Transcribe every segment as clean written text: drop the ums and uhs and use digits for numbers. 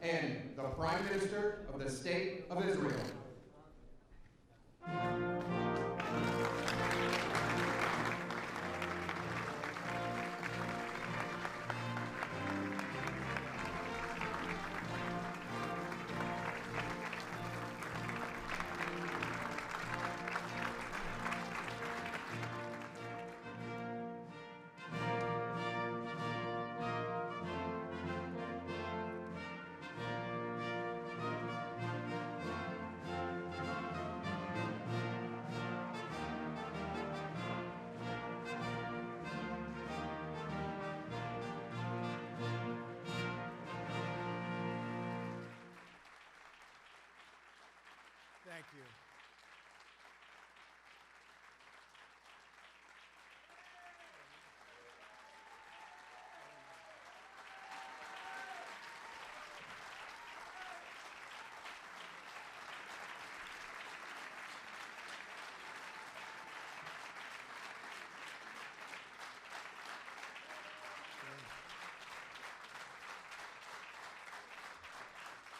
and the Prime Minister of the State of Israel. Thank you.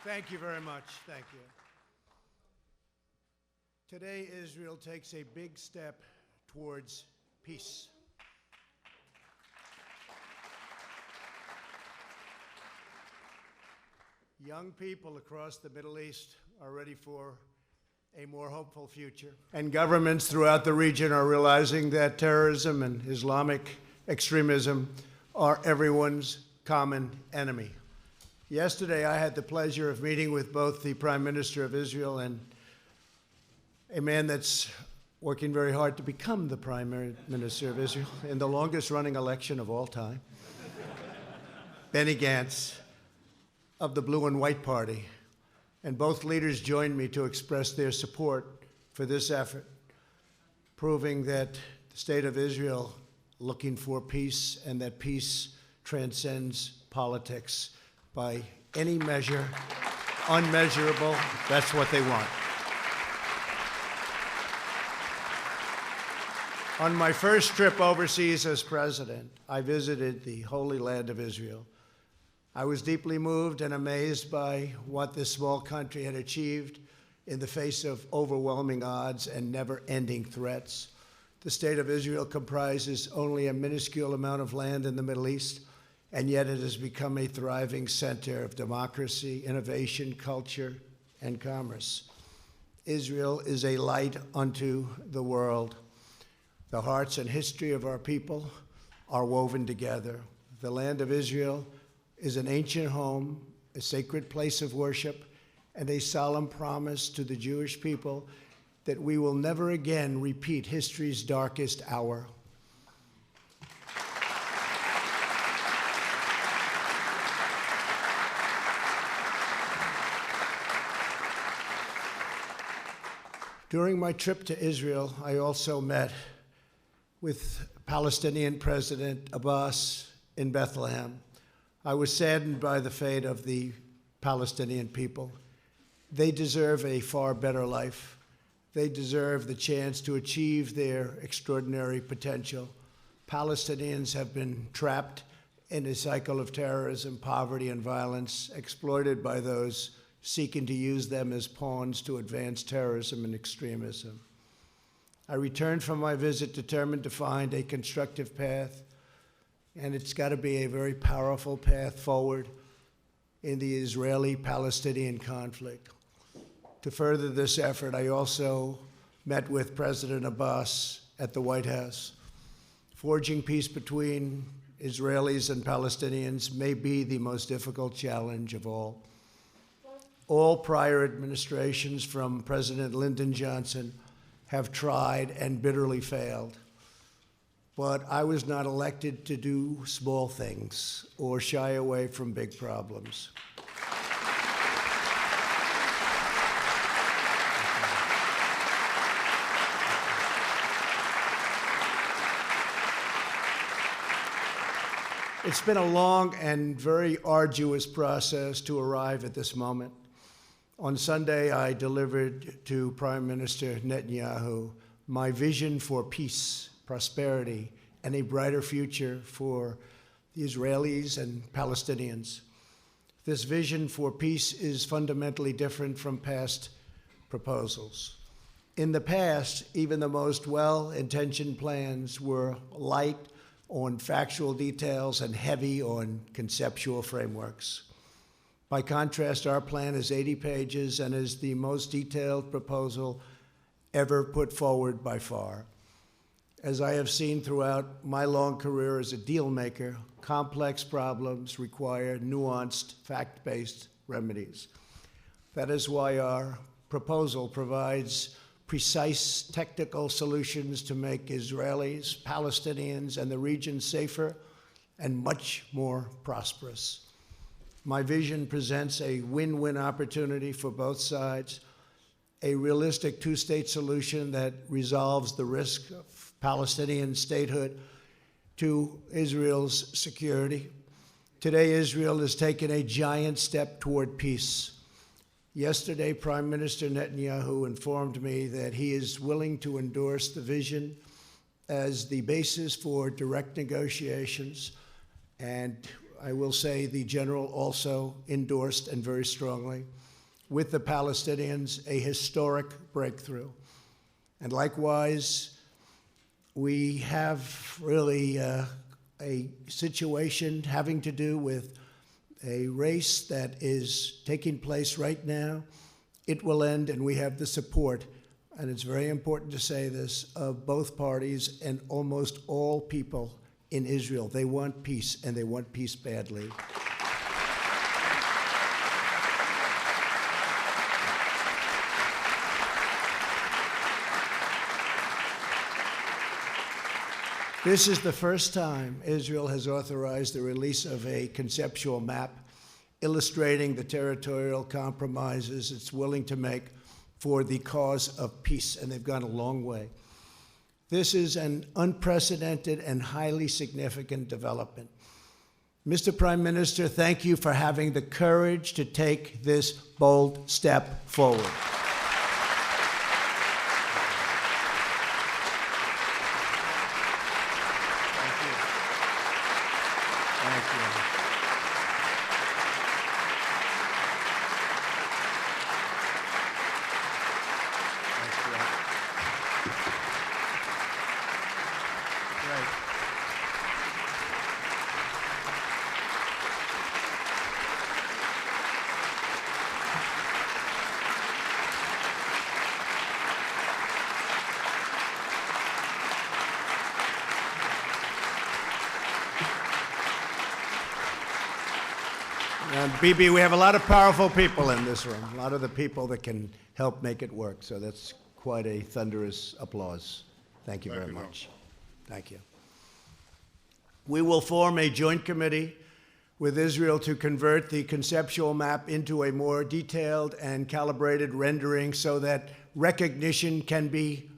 Thank you very much. Thank you. Today, Israel takes a big step towards peace. Young people across the Middle East are ready for a more hopeful future. And governments throughout the region are realizing that terrorism and Islamic extremism are everyone's common enemy. Yesterday, I had the pleasure of meeting with both the Prime Minister of Israel and a man that's working very hard to become the Prime Minister of Israel in the longest-running election of all time, Benny Gantz of the Blue and White Party. And both leaders joined me to express their support for this effort, proving that the state of Israel looking for peace and that peace transcends politics. By any measure, unmeasurable, that's what they want. On my first trip overseas as president, I visited the Holy Land of Israel. I was deeply moved and amazed by what this small country had achieved in the face of overwhelming odds and never-ending threats. The state of Israel comprises only a minuscule amount of land in the Middle East, and yet it has become a thriving center of democracy, innovation, culture, and commerce. Israel is a light unto the world. The hearts and history of our people are woven together. The land of Israel is an ancient home, a sacred place of worship, and a solemn promise to the Jewish people that we will never again repeat history's darkest hour. During my trip to Israel, I also met with Palestinian President Abbas in Bethlehem. I was saddened by the fate of the Palestinian people. They deserve a far better life. They deserve the chance to achieve their extraordinary potential. Palestinians have been trapped in a cycle of terrorism, poverty, and violence, exploited by those seeking to use them as pawns to advance terrorism and extremism. I returned from my visit determined to find a constructive path, and it's got to be a very powerful path forward in the Israeli-Palestinian conflict. To further this effort, I also met with President Abbas at the White House. Forging peace between Israelis and Palestinians may be the most difficult challenge of all. All prior administrations from President Lyndon Johnson have tried and bitterly failed. But I was not elected to do small things or shy away from big problems. It's been a long and very arduous process to arrive at this moment. On Sunday, I delivered to Prime Minister Netanyahu my vision for peace, prosperity, and a brighter future for the Israelis and Palestinians. This vision for peace is fundamentally different from past proposals. In the past, even the most well-intentioned plans were light on factual details and heavy on conceptual frameworks. By contrast, our plan is 80 pages and is the most detailed proposal ever put forward by far. As I have seen throughout my long career as a deal maker, complex problems require nuanced, fact-based remedies. That is why our proposal provides precise technical solutions to make Israelis, Palestinians, and the region safer and much more prosperous. My vision presents a win-win opportunity for both sides, a realistic two-state solution that resolves the risk of Palestinian statehood to Israel's security. Today, Israel has taken a giant step toward peace. Yesterday, Prime Minister Netanyahu informed me that he is willing to endorse the vision as the basis for direct negotiations, and I will say the general also endorsed, and very strongly, with the Palestinians, a historic breakthrough. And likewise, we have really a situation having to do with a race that is taking place right now. It will end, and we have the support, and it's very important to say this, of both parties and almost all people in Israel. They want peace, and they want peace badly. This is the first time Israel has authorized the release of a conceptual map illustrating the territorial compromises it's willing to make for the cause of peace, and they've gone a long way. This is an unprecedented and highly significant development. Mr. Prime Minister, thank you for having the courage to take this bold step forward. And Bibi, we have a lot of powerful people in this room, a lot of the people that can help make it work. So that's quite a thunderous applause. Thank you very much. Thank you. We will form a joint committee with Israel to convert the conceptual map into a more detailed and calibrated rendering so that recognition can be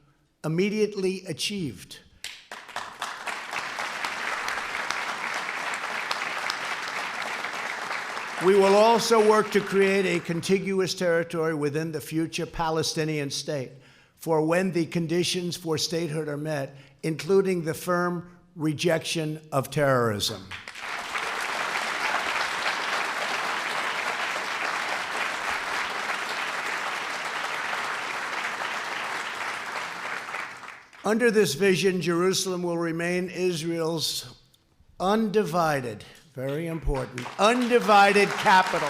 immediately achieved. We will also work to create a contiguous territory within the future Palestinian state for when the conditions for statehood are met, including the firm rejection of terrorism. Under this vision, Jerusalem will remain Israel's undivided, very important, undivided capital.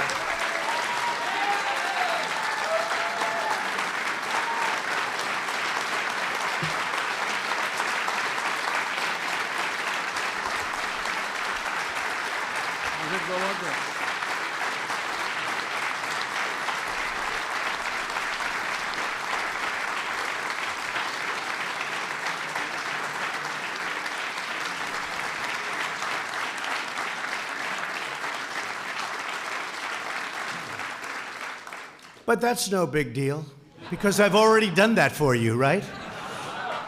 But that's no big deal, because I've already done that for you, right?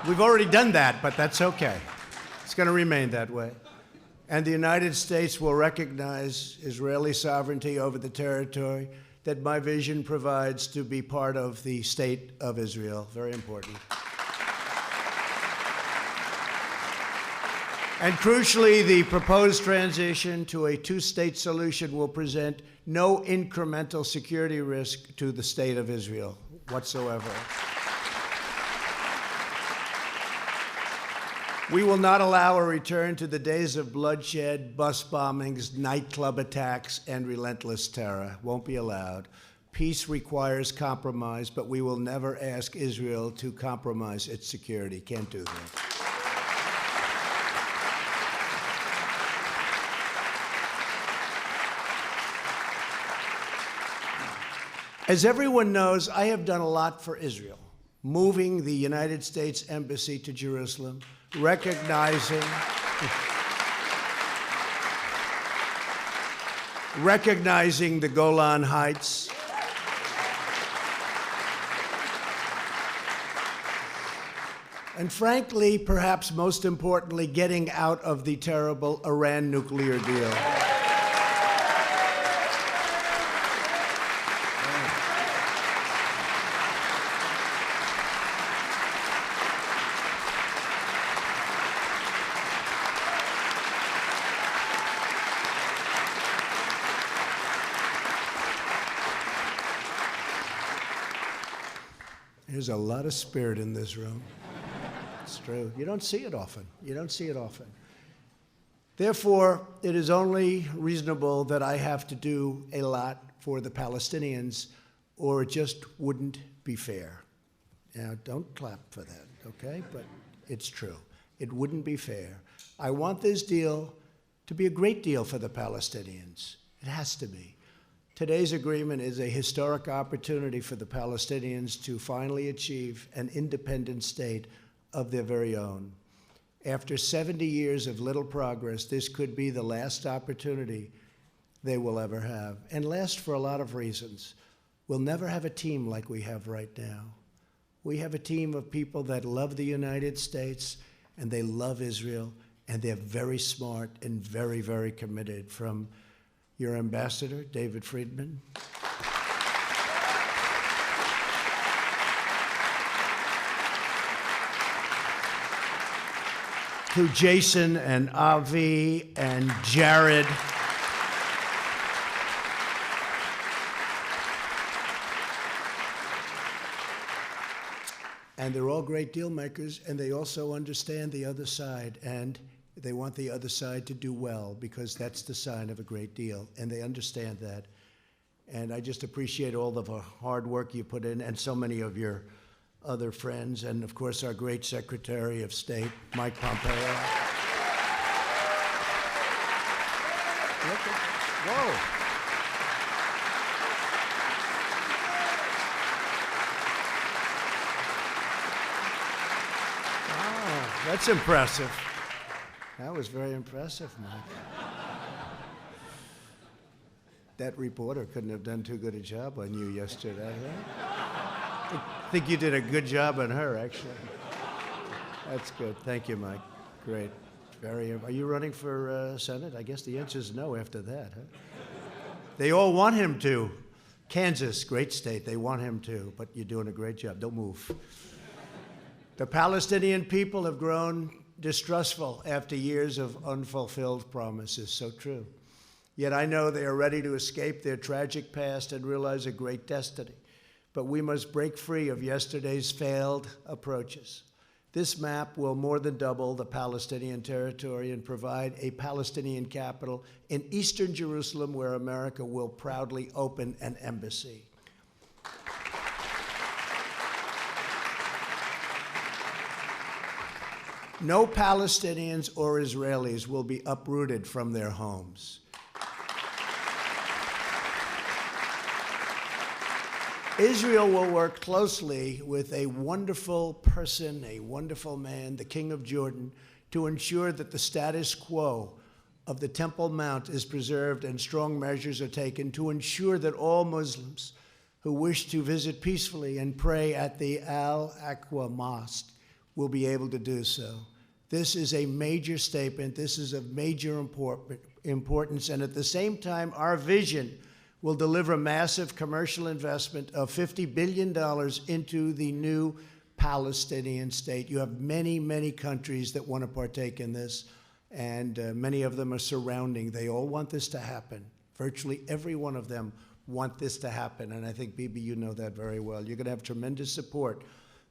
We've already done that, but that's okay. It's going to remain that way. And the United States will recognize Israeli sovereignty over the territory that my vision provides to be part of the state of Israel. Very important. And crucially, the proposed transition to a two-state solution will present no incremental security risk to the state of Israel whatsoever. We will not allow a return to the days of bloodshed, bus bombings, nightclub attacks, and relentless terror. Won't be allowed. Peace requires compromise, but we will never ask Israel to compromise its security. Can't do that. As everyone knows, I have done a lot for Israel, moving the United States Embassy to Jerusalem, recognizing the Golan Heights, and frankly, perhaps most importantly, getting out of the terrible Iran nuclear deal. There's a lot of spirit in this room. It's true. You don't see it often. You don't see it often. Therefore, it is only reasonable that I have to do a lot for the Palestinians, or it just wouldn't be fair. Now, don't clap for that, okay? But it's true. It wouldn't be fair. I want this deal to be a great deal for the Palestinians. It has to be. Today's agreement is a historic opportunity for the Palestinians to finally achieve an independent state of their very own. After 70 years of little progress, this could be the last opportunity they will ever have, and last for a lot of reasons. We'll never have a team like we have right now. We have a team of people that love the United States, and they love Israel, and they're very smart and very, very committed, from your ambassador, David Friedman, to Jason and Avi and Jared, and they're all great deal makers, and they also understand the other side, and they want the other side to do well, because that's the sign of a great deal, and they understand that. And I just appreciate all of the hard work you put in, and so many of your other friends, and of course our great Secretary of State, Mike Pompeo. Whoa. Oh, that's impressive. That was very impressive, Mike. That reporter couldn't have done too good a job on you yesterday, right? I think you did a good job on her, actually. That's good. Thank you, Mike. Great. Are you running for Senate? I guess the answer is no after that, huh? They all want him to. Kansas, great state. They want him to, but you're doing a great job. Don't move. The Palestinian people have grown distrustful after years of unfulfilled promises. So true. Yet I know they are ready to escape their tragic past and realize a great destiny. But we must break free of yesterday's failed approaches. This map will more than double the Palestinian territory and provide a Palestinian capital in eastern Jerusalem, where America will proudly open an embassy. No Palestinians or Israelis will be uprooted from their homes. Israel will work closely with a wonderful person, a wonderful man, the King of Jordan, to ensure that the status quo of the Temple Mount is preserved and strong measures are taken to ensure that all Muslims who wish to visit peacefully and pray at the Al-Aqsa Mosque will be able to do so. This is a major statement. This is of major importance. And at the same time, our vision will deliver massive commercial investment of $50 billion into the new Palestinian state. You have many, many countries that want to partake in this. and many of them are surrounding. They all want this to happen. Virtually every one of them want this to happen, and I think, Bibi, you know that very well. You're going to have tremendous support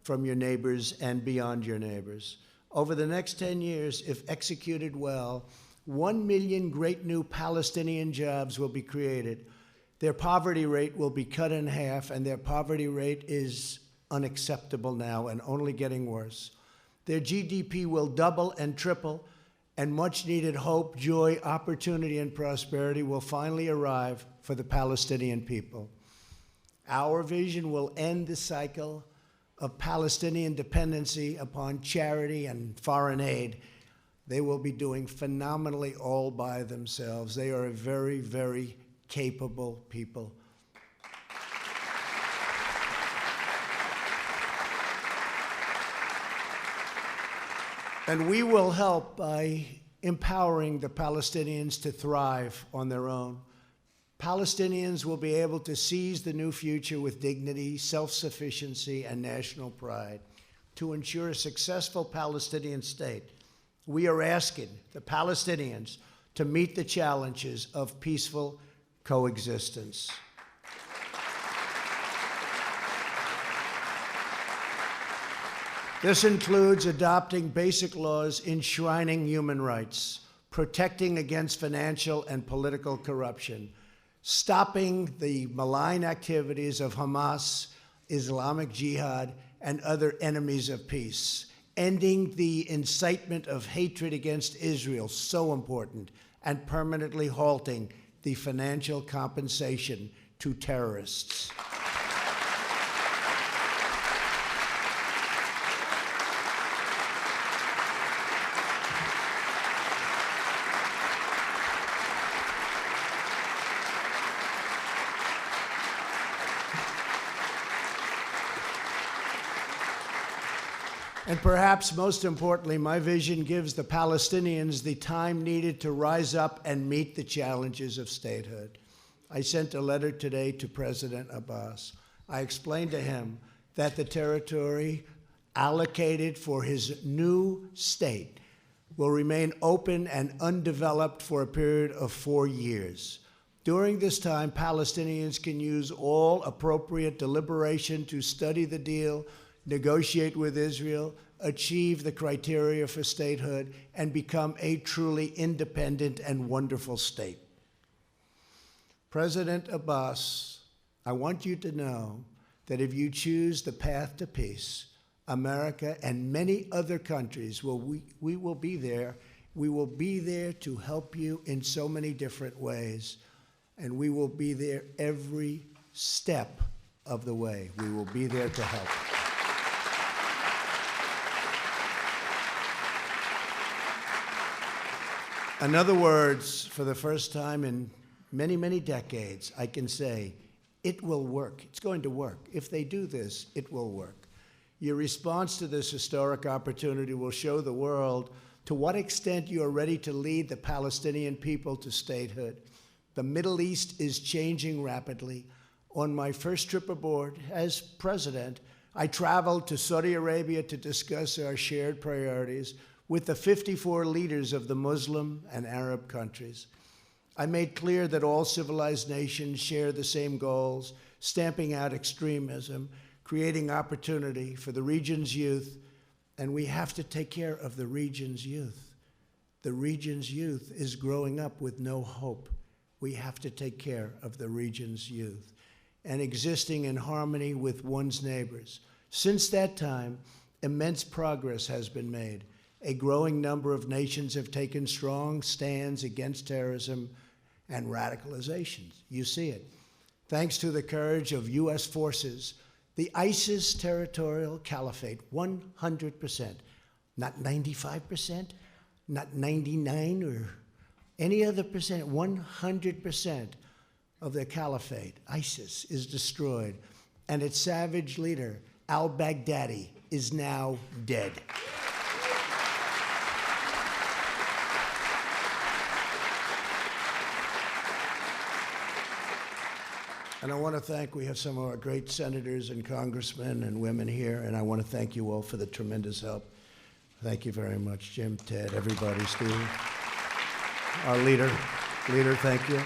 from your neighbors and beyond your neighbors. Over the next 10 years, if executed well, 1 million great new Palestinian jobs will be created. Their poverty rate will be cut in half, and their poverty rate is unacceptable now and only getting worse. Their GDP will double and triple, and much-needed hope, joy, opportunity, and prosperity will finally arrive for the Palestinian people. Our vision will end the cycle of Palestinian dependency upon charity and foreign aid. They will be doing phenomenally all by themselves. They are a very, very capable people. And we will help by empowering the Palestinians to thrive on their own. Palestinians will be able to seize the new future with dignity, self-sufficiency, and national pride. To ensure a successful Palestinian state, we are asking the Palestinians to meet the challenges of peaceful coexistence. This includes adopting basic laws enshrining human rights, protecting against financial and political corruption, stopping the malign activities of Hamas, Islamic Jihad, and other enemies of peace, ending the incitement of hatred against Israel, so important, and permanently halting the financial compensation to terrorists. And perhaps most importantly, my vision gives the Palestinians the time needed to rise up and meet the challenges of statehood. I sent a letter today to President Abbas. I explained to him that the territory allocated for his new state will remain open and undeveloped for a period of 4 years. During this time, Palestinians can use all appropriate deliberation to study the deal, negotiate with Israel, achieve the criteria for statehood, and become a truly independent and wonderful state. President Abbas, I want you to know that if you choose the path to peace, America and many other countries, we will be there. We will be there to help you in so many different ways, and we will be there every step of the way. We will be there to help. In other words, for the first time in many, many decades, I can say, it will work. It's going to work. If they do this, it will work. Your response to this historic opportunity will show the world to what extent you are ready to lead the Palestinian people to statehood. The Middle East is changing rapidly. On my first trip aboard as president, I traveled to Saudi Arabia to discuss our shared priorities with the 54 leaders of the Muslim and Arab countries. I made clear that all civilized nations share the same goals, stamping out extremism, creating opportunity for the region's youth, and we have to take care of the region's youth. The region's youth is growing up with no hope. We have to take care of the region's youth and existing in harmony with one's neighbors. Since that time, immense progress has been made. A growing number of nations have taken strong stands against terrorism and radicalization. You see it. Thanks to the courage of U.S. forces, the ISIS territorial caliphate, 100%, not 95%, not 99 or any other percent, 100% of the caliphate, ISIS, is destroyed, and its savage leader, al-Baghdadi, is now dead. And I want to thank, we have some of our great senators and congressmen and women here, and I want to thank you all for the tremendous help. Thank you very much, Jim, Ted, everybody, Steve. Our leader, thank you.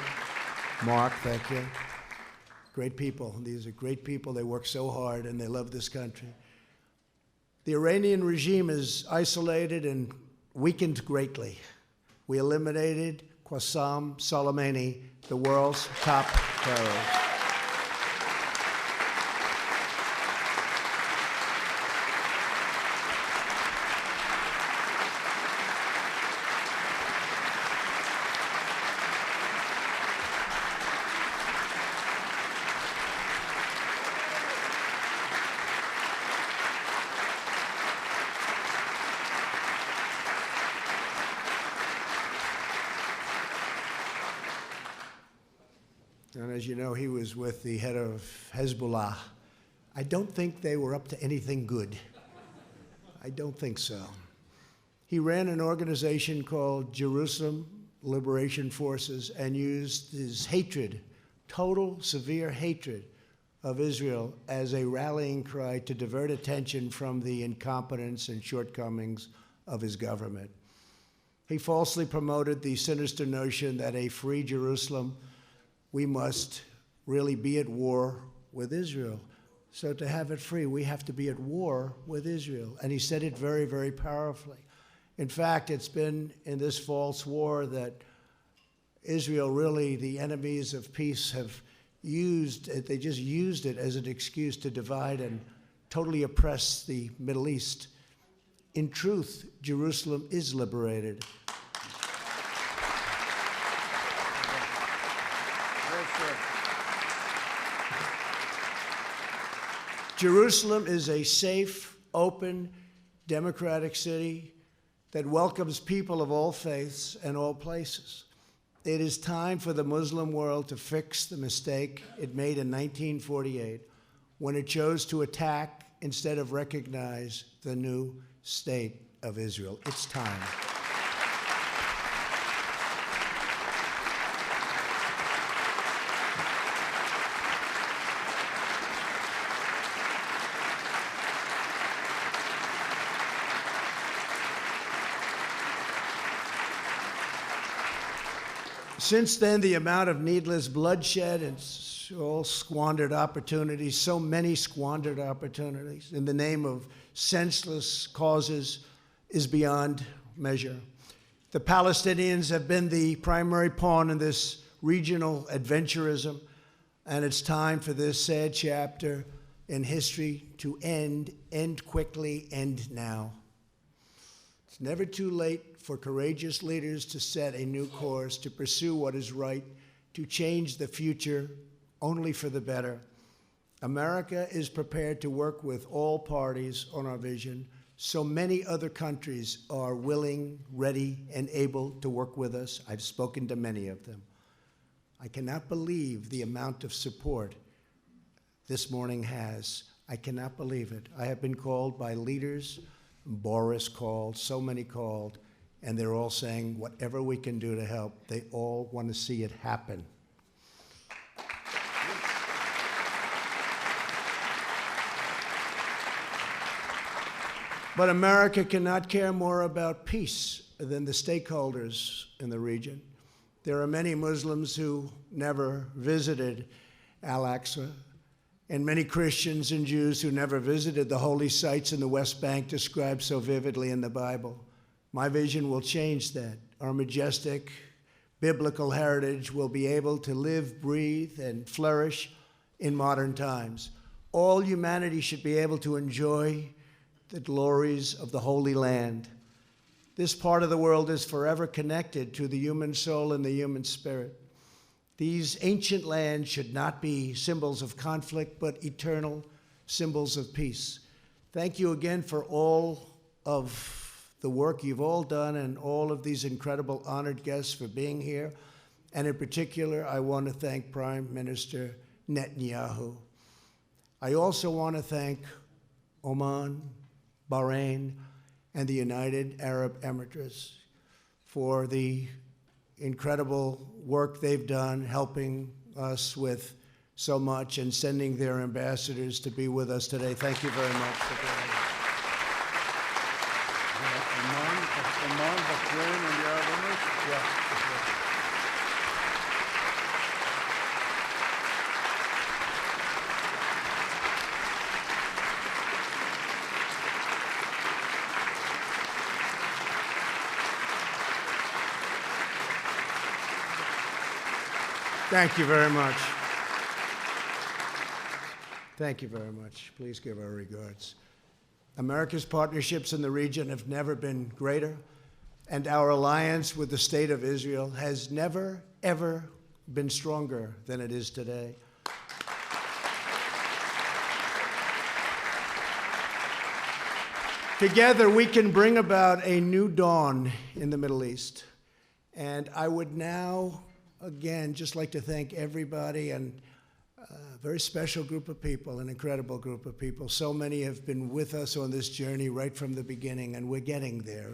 Mark, thank you. Great people. These are great people. They work so hard and they love this country. The Iranian regime is isolated and weakened greatly. We eliminated Qasem Soleimani, the world's top terrorist. And as you know, he was with the head of Hezbollah. I don't think they were up to anything good. I don't think so. He ran an organization called Jerusalem Liberation Forces and used his hatred, total, severe hatred of Israel as a rallying cry to divert attention from the incompetence and shortcomings of his government. He falsely promoted the sinister notion that a free Jerusalem, we must really be at war with Israel. So to have it free, we have to be at war with Israel. And he said it very, very powerfully. In fact, it's been in this false war that Israel, really, the enemies of peace, have used it. They just used it as an excuse to divide and totally oppress the Middle East. In truth, Jerusalem is liberated. Jerusalem is a safe, open, democratic city that welcomes people of all faiths and all places. It is time for the Muslim world to fix the mistake it made in 1948 when it chose to attack instead of recognize the new state of Israel. It's time. Since then, the amount of needless bloodshed and all squandered opportunities, so many squandered opportunities in the name of senseless causes is beyond measure. The Palestinians have been the primary pawn in this regional adventurism, and it's time for this sad chapter in history to end quickly, end now. It's never too late for courageous leaders to set a new course, to pursue what is right, to change the future only for the better. America is prepared to work with all parties on our vision. So many other countries are willing, ready, and able to work with us. I've spoken to many of them. I cannot believe the amount of support this morning has. I cannot believe it. I have been called by leaders, Boris called, so many called, and they're all saying whatever we can do to help. They all want to see it happen. But America cannot care more about peace than the stakeholders in the region. There are many Muslims who never visited Al-Aqsa, and many Christians and Jews who never visited the holy sites in the West Bank described so vividly in the Bible. My vision will change that. Our majestic biblical heritage will be able to live, breathe, and flourish in modern times. All humanity should be able to enjoy the glories of the Holy Land. This part of the world is forever connected to the human soul and the human spirit. These ancient lands should not be symbols of conflict, but eternal symbols of peace. Thank you again for all of the work you've all done and all of these incredible honored guests for being here. And in particular, I want to thank Prime Minister Netanyahu. I also want to thank Oman, Bahrain, and the United Arab Emirates for the incredible work they've done, helping us with so much and sending their ambassadors to be with us today. Thank you very much for being here. Oman, Bahrain, and the Arab Emirates? Yeah. Thank you very much. Thank you very much. Please give our regards. America's partnerships in the region have never been greater, and our alliance with the State of Israel has never, ever been stronger than it is today. Together, we can bring about a new dawn in the Middle East. And I would now, again, just like to thank everybody, and a very special group of people, an incredible group of people. So many have been with us on this journey right from the beginning, and we're getting there.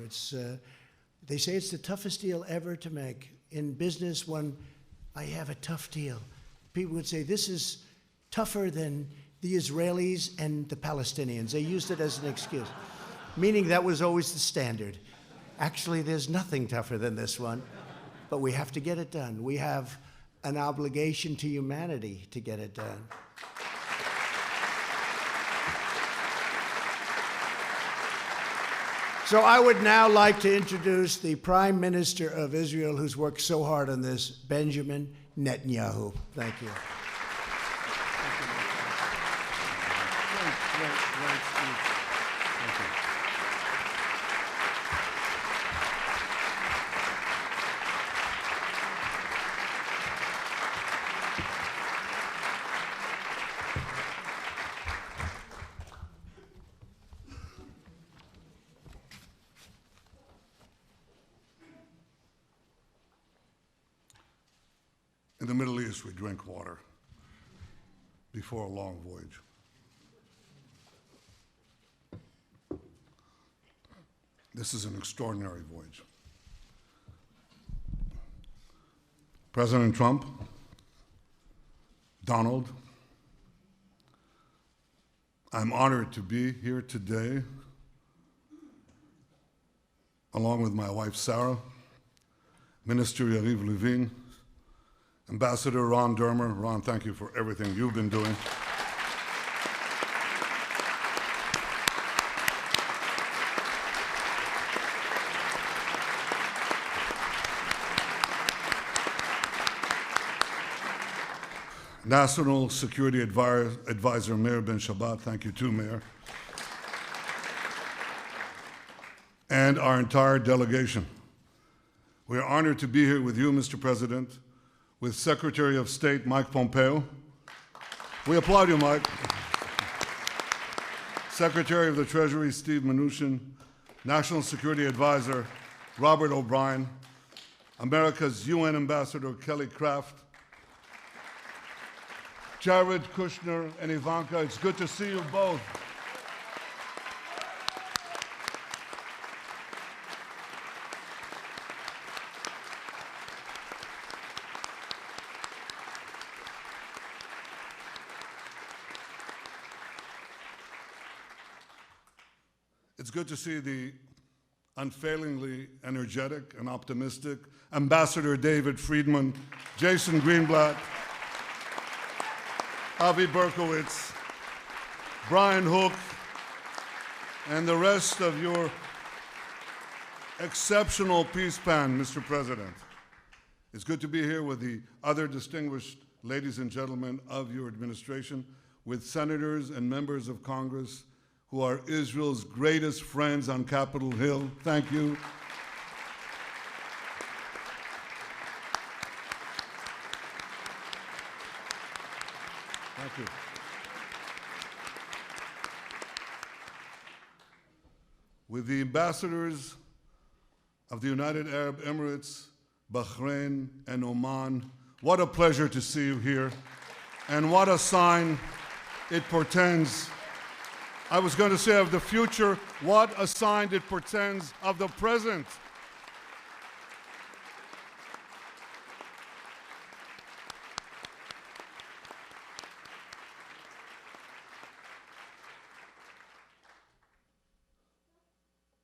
They say it's the toughest deal ever to make. In business, when I have a tough deal, people would say, this is tougher than the Israelis and the Palestinians. They used it as an excuse, meaning that was always the standard. Actually, there's nothing tougher than this one, but we have to get it done. We have an obligation to humanity to get it done. So I would now like to introduce the Prime Minister of Israel, who's worked so hard on this, Benjamin Netanyahu. Thank you. Great speech. Thank you. In the Middle East, we drink water before a long voyage. This is an extraordinary voyage. President Trump, Donald, I'm honored to be here today along with my wife, Sarah, Minister Yariv Levin, Ambassador Ron Dermer. Ron, thank you for everything you've been doing. National Security Advisor Meir Ben Shabbat, thank you too, Mayor. And our entire delegation. We are honored to be here with you, Mr. President, with Secretary of State Mike Pompeo. We applaud you, Mike. Secretary of the Treasury Steve Mnuchin, National Security Advisor Robert O'Brien, America's UN Ambassador Kelly Craft, Jared Kushner and Ivanka, it's good to see you both. It's good to see the unfailingly energetic and optimistic Ambassador David Friedman, Jason Greenblatt, Avi Berkowitz, Brian Hook, and the rest of your exceptional peace plan, Mr. President. It's good to be here with the other distinguished ladies and gentlemen of your administration, with senators and members of Congress who are Israel's greatest friends on Capitol Hill. Thank you. Thank you. With the ambassadors of the United Arab Emirates, Bahrain, and Oman, what a pleasure to see you here, and what a sign it portends. I was going to say of the future, what a sign it portends of the present.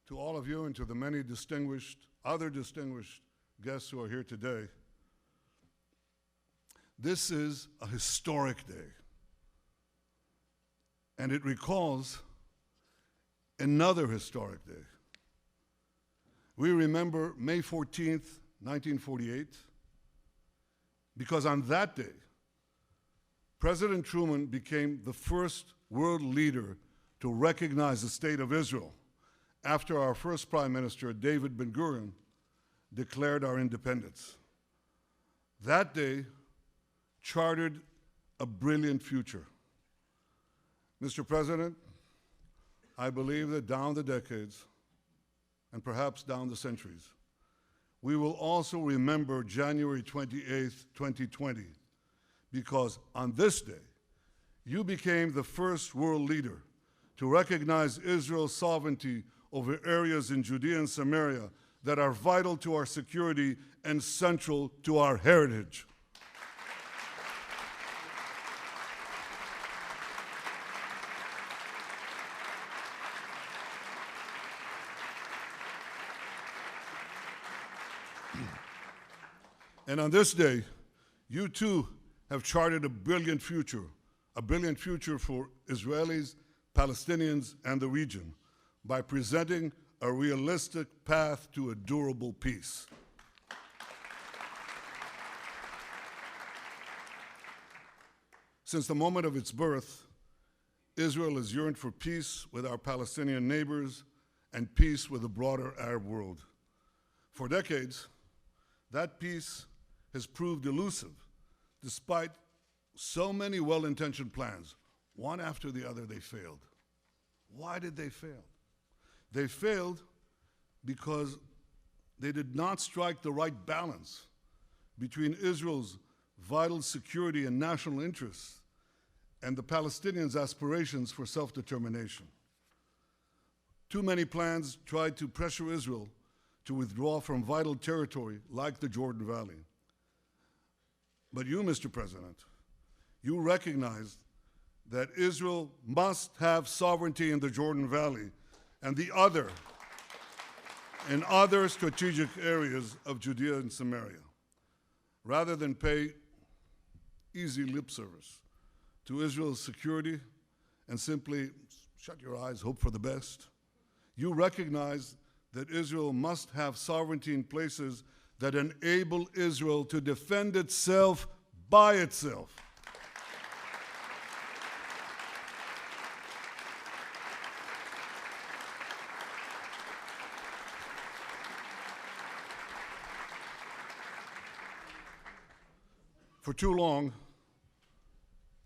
to all of you and to the many other distinguished guests who are here today, this is a historic day. And it recalls another historic day. We remember May 14th, 1948, because on that day, President Truman became the first world leader to recognize the state of Israel after our first Prime Minister, David Ben-Gurion, declared our independence. That day chartered a brilliant future. Mr. President, I believe that down the decades, and perhaps down the centuries, we will also remember January 28th, 2020, because on this day, you became the first world leader to recognize Israel's sovereignty over areas in Judea and Samaria that are vital to our security and central to our heritage. And on this day, you too have charted a brilliant future for Israelis, Palestinians, and the region by presenting a realistic path to a durable peace. Since the moment of its birth, Israel has yearned for peace with our Palestinian neighbors and peace with the broader Arab world. For decades, that peace has proved elusive, despite so many well-intentioned plans. One after the other, they failed. Why did they fail? They failed because they did not strike the right balance between Israel's vital security and national interests and the Palestinians' aspirations for self-determination. Too many plans tried to pressure Israel to withdraw from vital territory like the Jordan Valley. But you, Mr. President, you recognized that Israel must have sovereignty in the Jordan Valley and in other strategic areas of Judea and Samaria, rather than pay easy lip service to Israel's security and simply shut your eyes, hope for the best. You recognize that Israel must have sovereignty in places that enable Israel to defend itself by itself. For too long,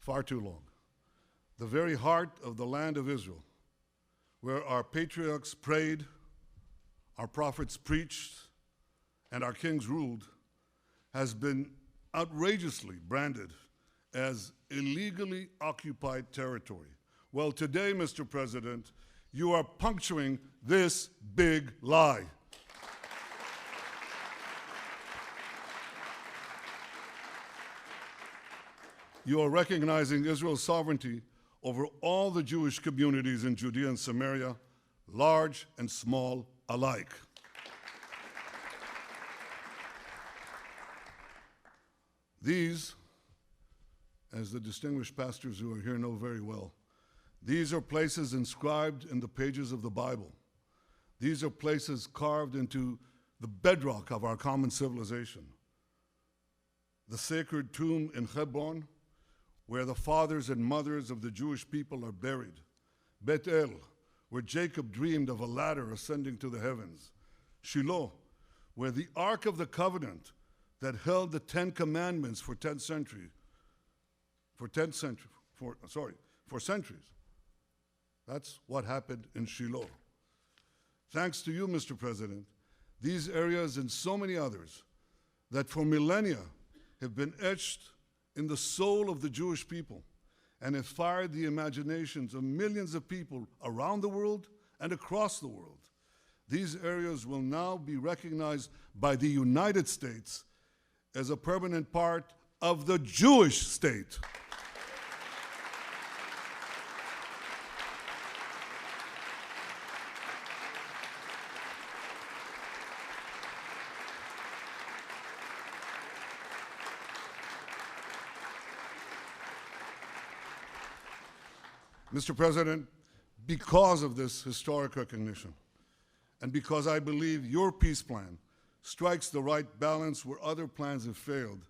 far too long, the very heart of the land of Israel, where our patriarchs prayed, our prophets preached, and our kings ruled, has been outrageously branded as illegally occupied territory. Well, today, Mr. President, you are puncturing this big lie. You are recognizing Israel's sovereignty over all the Jewish communities in Judea and Samaria, large and small alike. These, as the distinguished pastors who are here know very well, these are places inscribed in the pages of the Bible. These are places carved into the bedrock of our common civilization. The sacred tomb in Hebron, where the fathers and mothers of the Jewish people are buried. Bet El, where Jacob dreamed of a ladder ascending to the heavens. Shiloh, where the Ark of the Covenant that held the 10 Commandments for centuries. That's what happened in Shiloh. Thanks to you, Mr. President, these areas and so many others that for millennia have been etched in the soul of the Jewish people and have fired the imaginations of millions of people around the world and across the world. These areas will now be recognized by the United States as a permanent part of the Jewish state. Mr. President, because of this historic recognition, and because I believe your peace plan strikes the right balance where other plans have failed,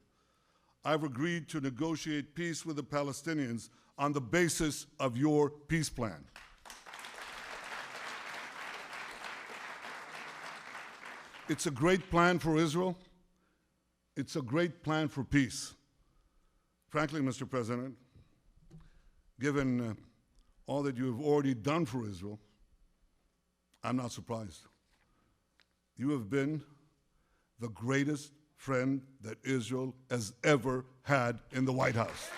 I've agreed to negotiate peace with the Palestinians on the basis of your peace plan. It's a great plan for Israel. It's a great plan for peace. Frankly, Mr. President, given all that you have already done for Israel, I'm not surprised. You have been the greatest friend that Israel has ever had in the White House.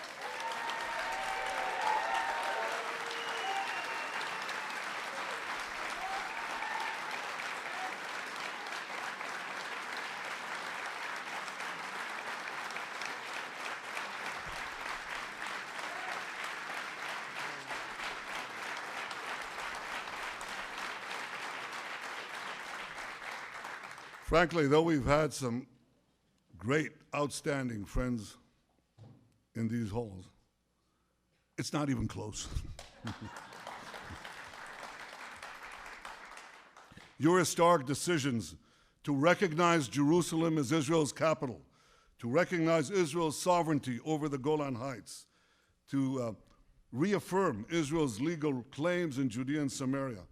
Frankly, though we've had some great, outstanding friends in these halls, it's not even close. Your historic decisions to recognize Jerusalem as Israel's capital, to recognize Israel's sovereignty over the Golan Heights, to reaffirm Israel's legal claims in Judea and Samaria,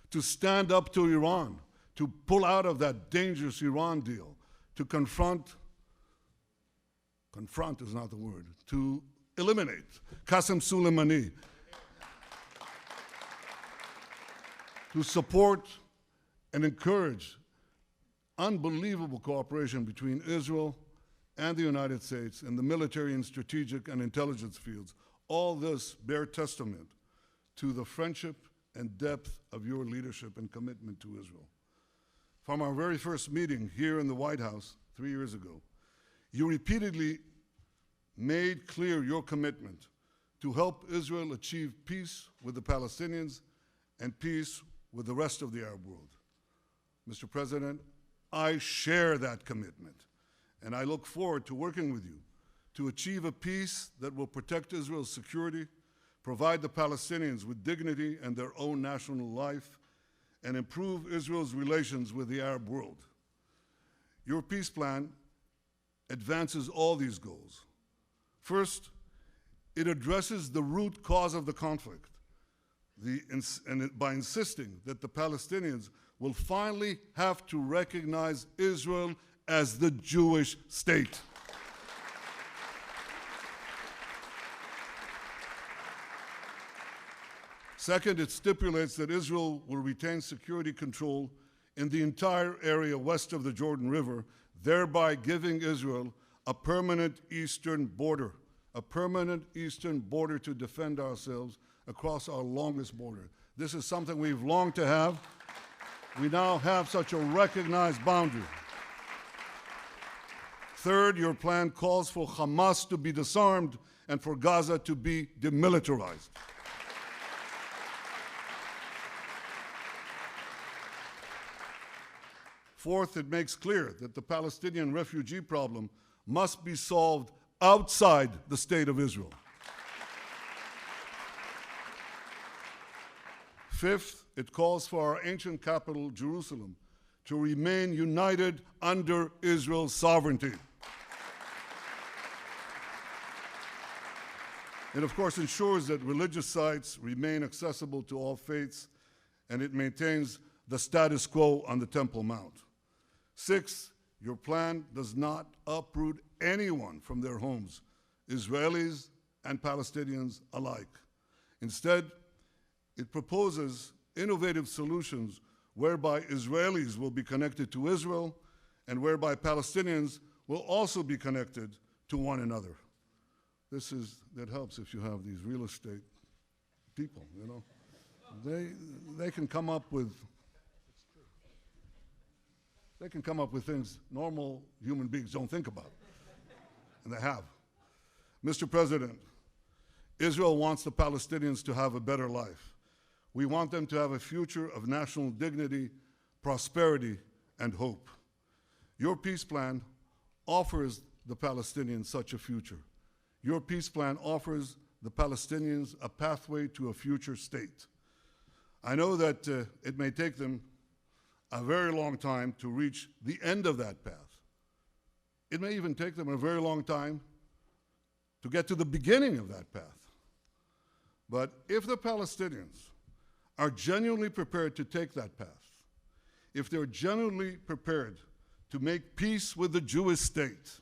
to stand up to Iran, to pull out of that dangerous Iran deal, to confront is not the word, to eliminate Qasem Soleimani, to support and encourage unbelievable cooperation between Israel and the United States in the military and strategic and intelligence fields. All this bear testament to the friendship and depth of your leadership and commitment to Israel. From our very first meeting here in the White House 3 years ago, you repeatedly made clear your commitment to help Israel achieve peace with the Palestinians and peace with the rest of the Arab world. Mr. President, I share that commitment, and I look forward to working with you to achieve a peace that will protect Israel's security, provide the Palestinians with dignity and their own national life, and improve Israel's relations with the Arab world. Your peace plan advances all these goals. First, it addresses the root cause of the conflict, by insisting that the Palestinians will finally have to recognize Israel as the Jewish state. Second, it stipulates that Israel will retain security control in the entire area west of the Jordan River, thereby giving Israel a permanent eastern border to defend ourselves across our longest border. This is something we've longed to have. We now have such a recognized boundary. Third, your plan calls for Hamas to be disarmed and for Gaza to be demilitarized. Fourth, it makes clear that the Palestinian refugee problem must be solved outside the state of Israel. Fifth, it calls for our ancient capital, Jerusalem, to remain united under Israel's sovereignty. It, of course, ensures that religious sites remain accessible to all faiths, and it maintains the status quo on the Temple Mount. Sixth, your plan does not uproot anyone from their homes, Israelis and Palestinians alike. Instead, it proposes innovative solutions whereby Israelis will be connected to Israel and whereby Palestinians will also be connected to one another. That helps if you have these real estate people, you know. They can come up with things normal human beings don't think about, and they have. Mr. President, Israel wants the Palestinians to have a better life. We want them to have a future of national dignity, prosperity, and hope. Your peace plan offers the Palestinians such a future. Your peace plan offers the Palestinians a pathway to a future state. I know that it may take them a very long time to reach the end of that path. It may even take them a very long time to get to the beginning of that path. But if the Palestinians are genuinely prepared to take that path, if they're genuinely prepared to make peace with the Jewish state,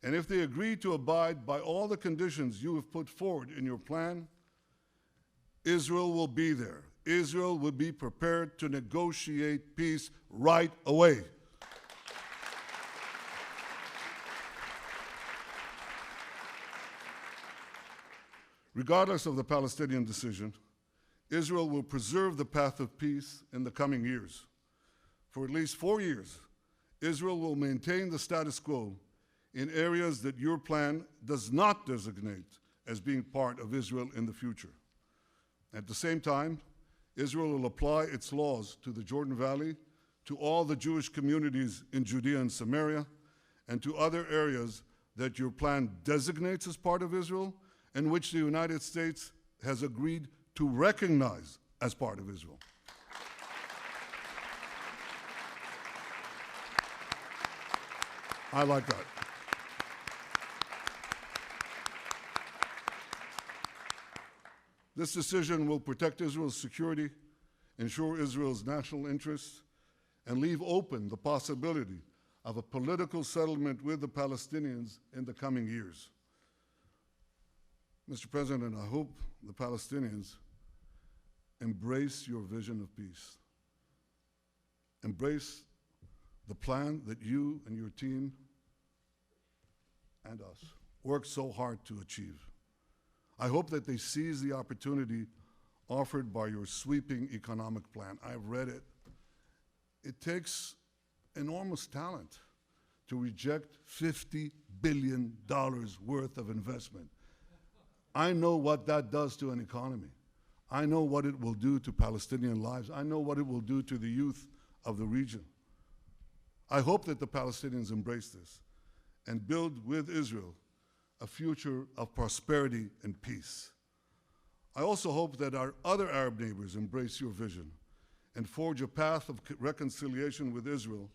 and if they agree to abide by all the conditions you have put forward in your plan, Israel will be there. Israel will be prepared to negotiate peace right away. Regardless of the Palestinian decision, Israel will preserve the path of peace in the coming years. For at least 4 years, Israel will maintain the status quo in areas that your plan does not designate as being part of Israel in the future. At the same time, Israel will apply its laws to the Jordan Valley, to all the Jewish communities in Judea and Samaria, and to other areas that your plan designates as part of Israel, and which the United States has agreed to recognize as part of Israel. I like that. This decision will protect Israel's security, ensure Israel's national interests, and leave open the possibility of a political settlement with the Palestinians in the coming years. Mr. President, I hope the Palestinians embrace your vision of peace. Embrace the plan that you and your team and us worked so hard to achieve. I hope that they seize the opportunity offered by your sweeping economic plan. I've read it. It takes enormous talent to reject $50 billion worth of investment. I know what that does to an economy. I know what it will do to Palestinian lives. I know what it will do to the youth of the region. I hope that the Palestinians embrace this and build with Israel a future of prosperity and peace. I also hope that our other Arab neighbors embrace your vision and forge a path of reconciliation with Israel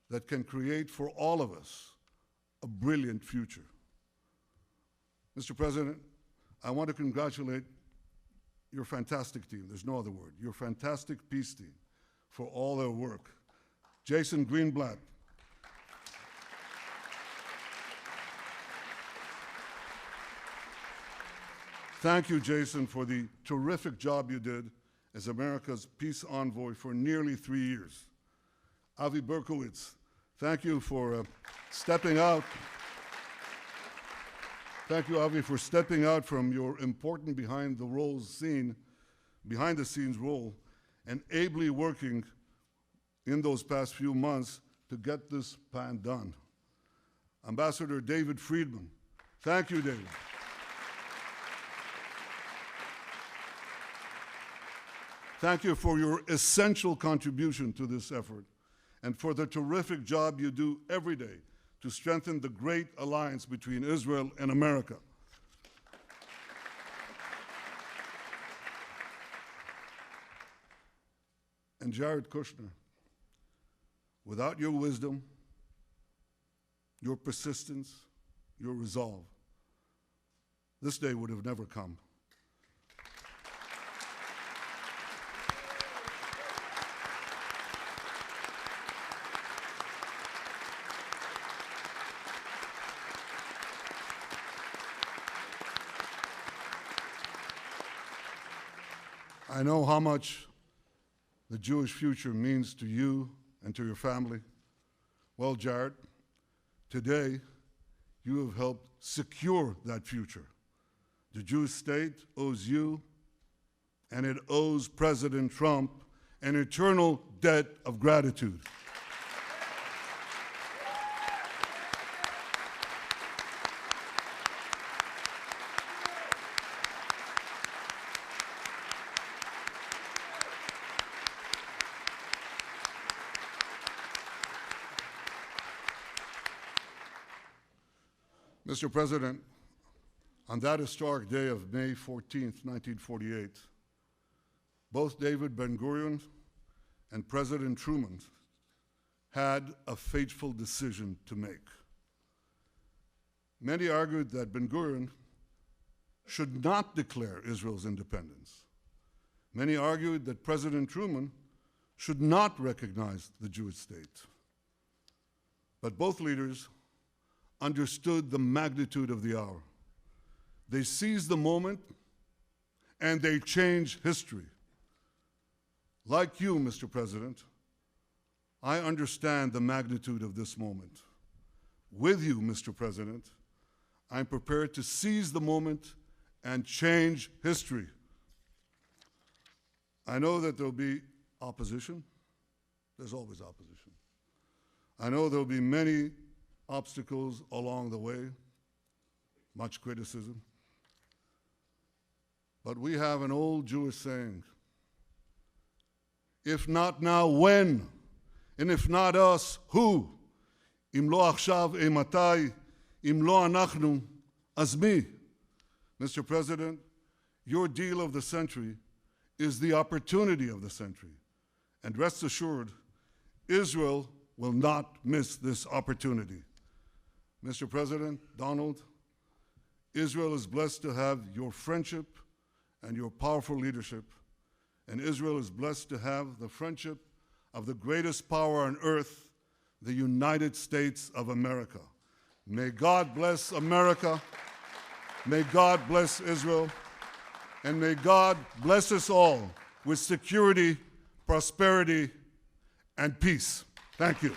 that can create for all of us a brilliant future. Mr. President, I want to congratulate your fantastic team, there's no other word, your fantastic peace team for all their work. Jason Greenblatt, thank you, Jason, for the terrific job you did as America's peace envoy for nearly 3 years. Avi Berkowitz, thank you for stepping out. Thank you, Avi, for stepping out from your important behind-the-scenes role and ably working in those past few months to get this plan done. Ambassador David Friedman, thank you, David. Thank you for your essential contribution to this effort and for the terrific job you do every day to strengthen the great alliance between Israel and America. And Jared Kushner, without your wisdom, your persistence, your resolve, this day would have never come. I know how much the Jewish future means to you and to your family. Well, Jared, today you have helped secure that future. The Jewish state owes you, and it owes President Trump, an eternal debt of gratitude. Mr. President, On that historic day of May 14th, 1948, both David Ben-Gurion and President Truman had a fateful decision to make. Many argued that Ben-Gurion should not declare Israel's independence. Many argued that President Truman should not recognize the Jewish state. But both leaders understood the magnitude of the hour. They seized the moment and they changed history. Like you, Mr. President, I understand the magnitude of this moment. With you, Mr. President, I'm prepared to seize the moment and change history. I know that there'll be opposition. There's always opposition. I know there'll be many obstacles along the way, much criticism. But we have an old Jewish saying, if not now, when? And if not us, who? Im lo achshav, matai, im lo anachnu, az mi? Mr. President, your deal of the century is the opportunity of the century. And rest assured, Israel will not miss this opportunity. Mr. President, Donald, Israel is blessed to have your friendship and your powerful leadership, and Israel is blessed to have the friendship of the greatest power on earth, the United States of America. May God bless America, may God bless Israel, and may God bless us all with security, prosperity, and peace. Thank you.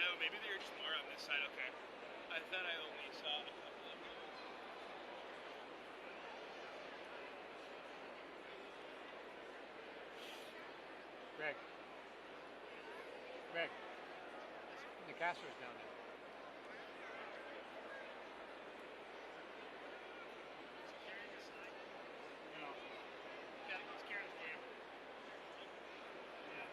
Oh, maybe they're just more on this side. Okay. I thought I only saw a couple of them. Greg. Greg. The caster's down there. No. He's carrying the camera. Yeah.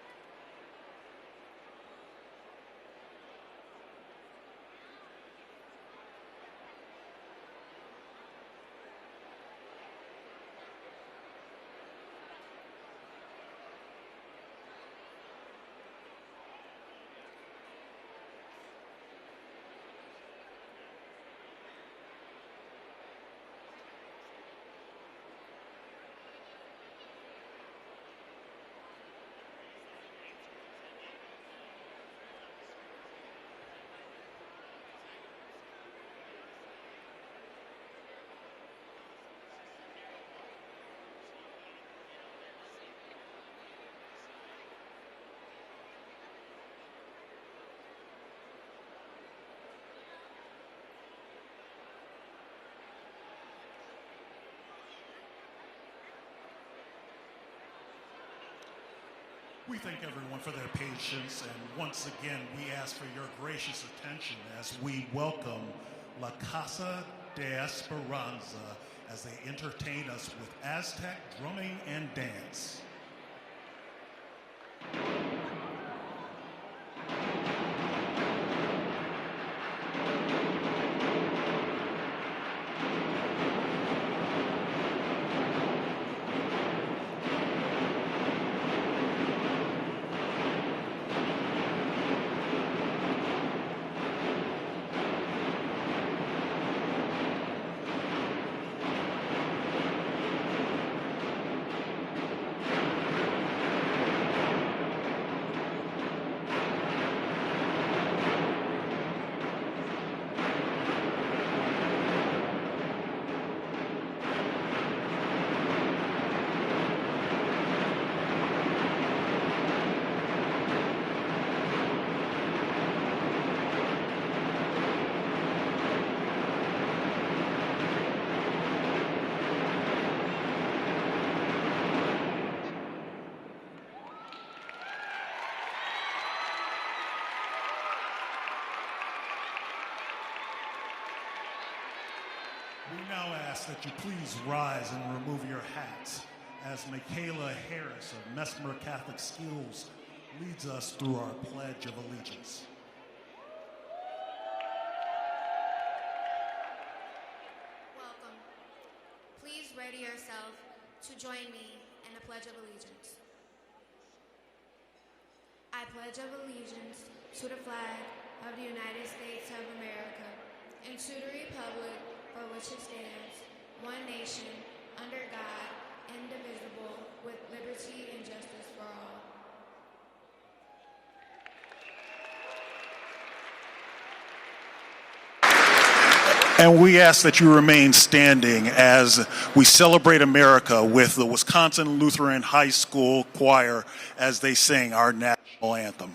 We thank everyone for their patience, and once again, we ask for your gracious attention as we welcome La Casa de Esperanza as they entertain us with Aztec drumming and dance. We now ask that you please rise and remove your hats as Michaela Harris of Mesmer Catholic Schools leads us through our Pledge of Allegiance. Welcome. Please ready yourself to join me in the Pledge of Allegiance. I pledge of allegiance to the flag of the United States of America and to the republic for which it stands, one nation, under God, indivisible, with liberty and justice for all. And we ask that you remain standing as we celebrate America with the Wisconsin Lutheran High School Choir as they sing our national anthem.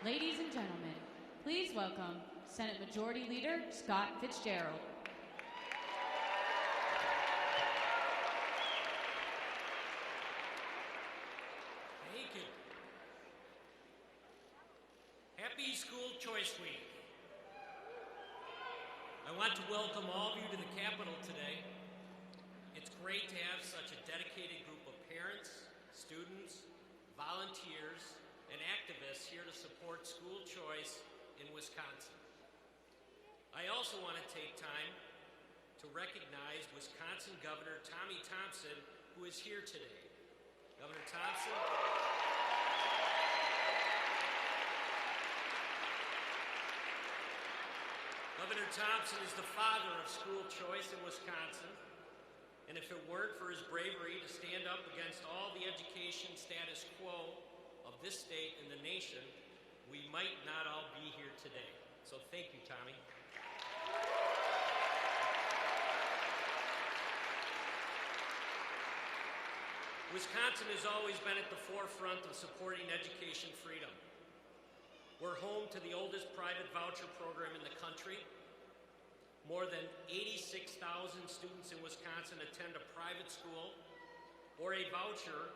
Ladies and gentlemen, please welcome Senate Majority Leader Scott Fitzgerald. Thank you. Happy School Choice Week. I want to welcome all of you to the Capitol today. It's great to have such a dedicated group of parents, students, volunteers, and activists here to support school choice in Wisconsin. I also want to take time to recognize Wisconsin Governor Tommy Thompson, who is here today. Governor Thompson. Governor Thompson is the father of school choice in Wisconsin, and if it weren't for his bravery to stand up against all the education status quo of this state and the nation, we might not all be here today. So thank you, Tommy. Wisconsin has always been at the forefront of supporting education freedom. We're home to the oldest private voucher program in the country. More than 86,000 students in Wisconsin attend a private school or a voucher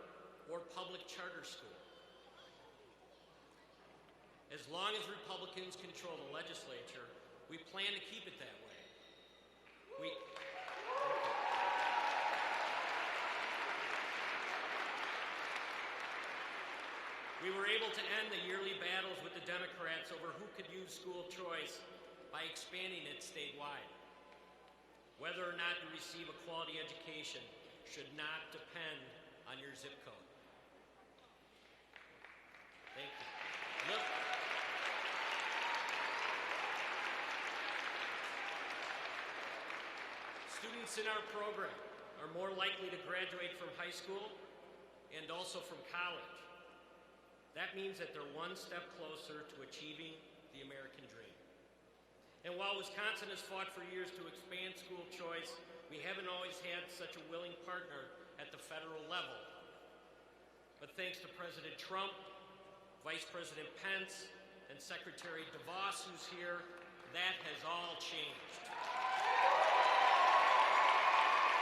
or public charter school. As long as Republicans control the legislature, we plan to keep it that way. We were able to end the yearly battles with the Democrats over who could use school choice by expanding it statewide. Whether or not you receive a quality education should not depend on your zip code. Thank you. Look. Students in our program are more likely to graduate from high school and also from college. That means that they're one step closer to achieving the American dream. And while Wisconsin has fought for years to expand school choice, we haven't always had such a willing partner at the federal level. But thanks to President Trump, Vice President Pence, and Secretary DeVos, who's here, that has all changed.